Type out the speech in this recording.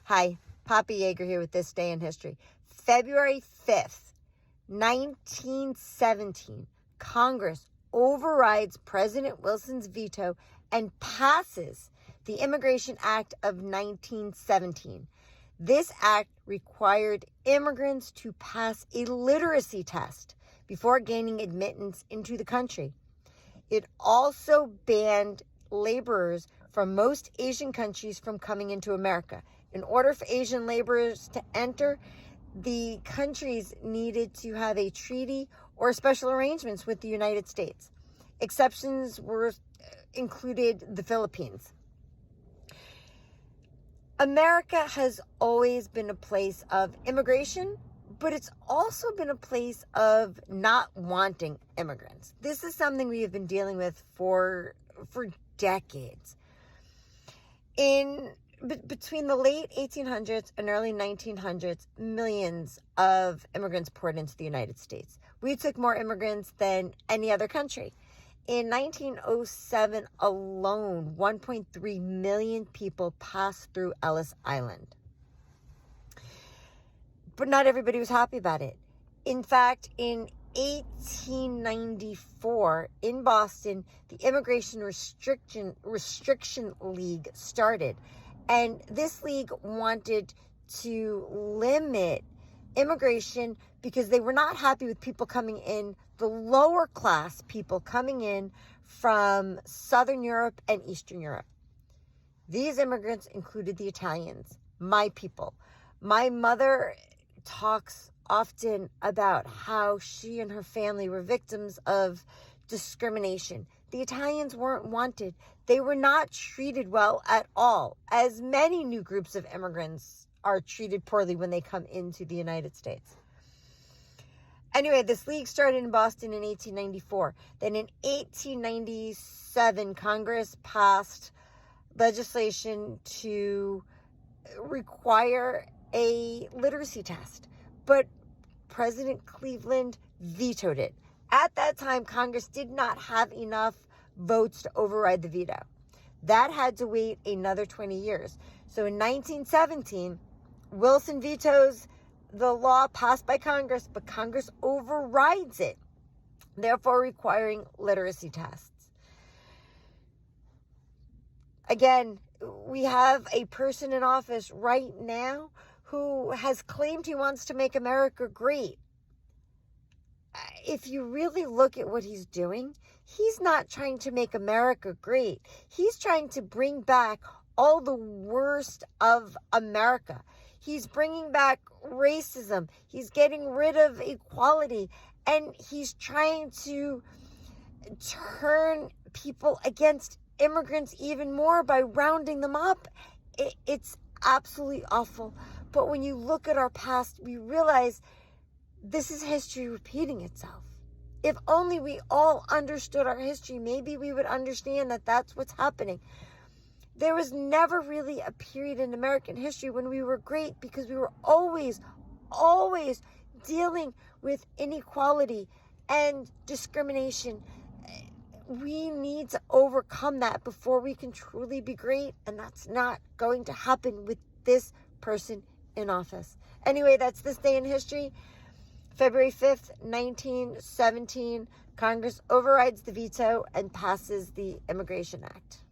Hi, Poppy Yeager here with This Day in History. February 5th, 1917, Congress overrides President Wilson's veto and passes the Immigration Act of 1917. This act required immigrants to pass a literacy test before gaining admittance into the country. It also banned laborers from most Asian countries from coming into America. In order for Asian laborers to enter, the countries needed to have a treaty or special arrangements with the United States. Exceptions included the Philippines. America has always been a place of immigration, but it's also been a place of not wanting immigrants. This is something we have been dealing with for decades. Between the late 1800s and early 1900s, millions of immigrants poured into the United States. We took more immigrants than any other country. In 1907 alone, 1.3 million people passed through Ellis Island. But not everybody was happy about it. In fact, in 1894 in Boston, the Immigration Restriction League started. And this league wanted to limit immigration because they were not happy with people coming in, the lower class people coming in from Southern Europe and Eastern Europe. These immigrants included the Italians, my people. My mother talks often about how she and her family were victims of discrimination. The Italians weren't wanted. They were not treated well at all, as many new groups of immigrants are treated poorly when they come into the United States. Anyway, this league started in Boston in 1894. Then in 1897, Congress passed legislation to require a literacy test. But President Cleveland vetoed it. At that time, Congress did not have enough votes to override the veto. That had to wait another 20 years. So in 1917, Wilson vetoes the law passed by Congress, but Congress overrides it, therefore requiring literacy tests. Again, we have a person in office right now who has claimed he wants to make America great. If you really look at what he's doing, he's not trying to make America great. He's trying to bring back all the worst of America. He's bringing back racism. He's getting rid of equality. And he's trying to turn people against immigrants even more by rounding them up. It's absolutely awful. But when you look at our past, we realize this is history repeating itself. If only we all understood our history, maybe we would understand that that's what's happening. There was never really a period in American history when we were great because we were always dealing with inequality and discrimination. We need to overcome that before we can truly be great, and that's not going to happen with this person in office. Anyway, that's This Day in History. February 5th, 1917, Congress overrides the veto and passes the Immigration Act.